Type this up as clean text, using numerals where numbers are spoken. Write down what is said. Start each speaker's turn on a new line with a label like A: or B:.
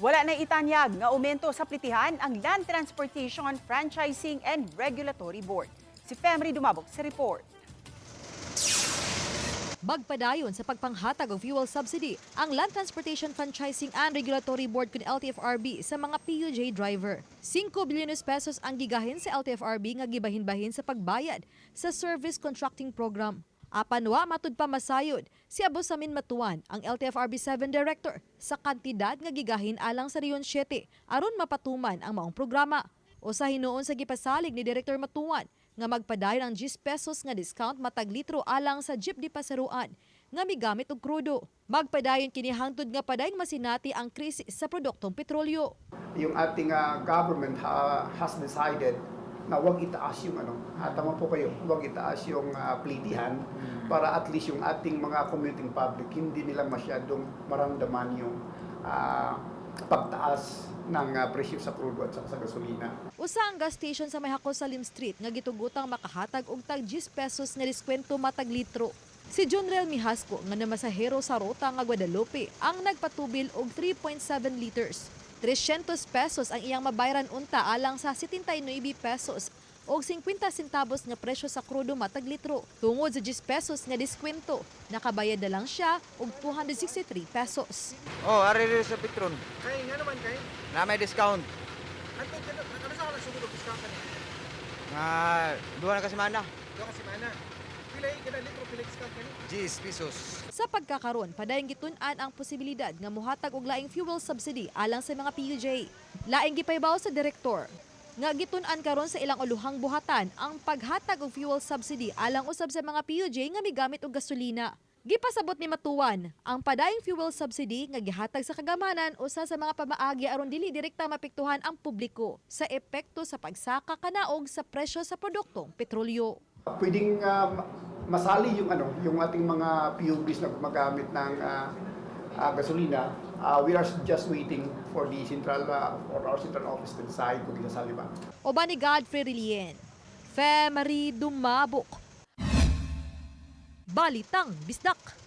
A: Wala na itanyag nga aumento sa plitihan ang Land Transportation Franchising and Regulatory Board. Si Femri Dumabok sa report.
B: Magpadayon sa pagpanghatag og fuel subsidy ang Land Transportation Franchising and Regulatory Board kun LTFRB sa mga PUJ driver. 5 bilyon pesos ang gigahin sa LTFRB nga gibahin-bahin sa pagbayad sa Service Contracting Program. Apan wa matud pa masayod si Abu Samin Matuan, ang LTFRB 7 Director, sa kantidad nga gigahin alang sa Riyon 7 aron mapatuman ang maong programa. O sa hinuon sa gipasalig ni Director Matuan nga magpadayon ang 10 pesos nga discount matag litro alang sa jeep di pasaruan nga migamit og krudo. Magpadayon kini hangtod nga padayong masinati ang krisis sa produktong petrolyo.
C: Yung ating government has decided na huwag itaas yung tama po kayo, huwag itaas yung plitihan para at least yung ating mga commuting public hindi nila masyadong maramdaman yung pagtaas ng presyo sa crudo at sa gasolina.
B: Usa ang gas station sa may Hako Salim Street nga gitugutang makahatag og tag 10 pesos nga diskwento matag litro. Si Junrel Mihasco nga namasahero sa ruta nga Guadalupe ang nagpatubil og 3.7 liters. 300 pesos ang iyang mabayaran unta alang sa 79 pesos o 50 centavos nga presyo sa krudo matag litro. Tungod sa 10 pesos nga diskwento, nakabayad na lang siya og 263 pesos.
D: Oh, ari sa Petron.
E: Kaya nga naman kayo.
D: Na may discount.
E: Ano sa kalang sugod discount ka niya?
D: Nga, duha na kasi mana.
E: Doon kasi mana. Pilay ka na litro, pilay discount ka niya?
D: 10 pesos.
B: Sa pagkakaroon, padayong gitun-an ang posibilidad nga mohatag og laing fuel subsidy alang sa mga PUJ. Laing gipaybaw sa direktor nga gitun-an karon sa ilang uluhang buhatan ang paghatag og fuel subsidy alang usab sa mga PUJ nga migamit og gasolina. Gipasabot ni Matuan ang padayong fuel subsidy nga gihatag sa kagamanan usa sa mga pamaagi aron dili direkta mapektuhan ang publiko sa epekto sa pagsaka kanaog sa presyo sa produktong petrolyo.
C: Pwedeng masali yung ating mga PUBs na gumagamit ng gasolina. We are just waiting for the our central office to decide kung sasali ba.
B: Oba ni Godfrey Rilien, Femri Dumabok. Balitang Bisdak.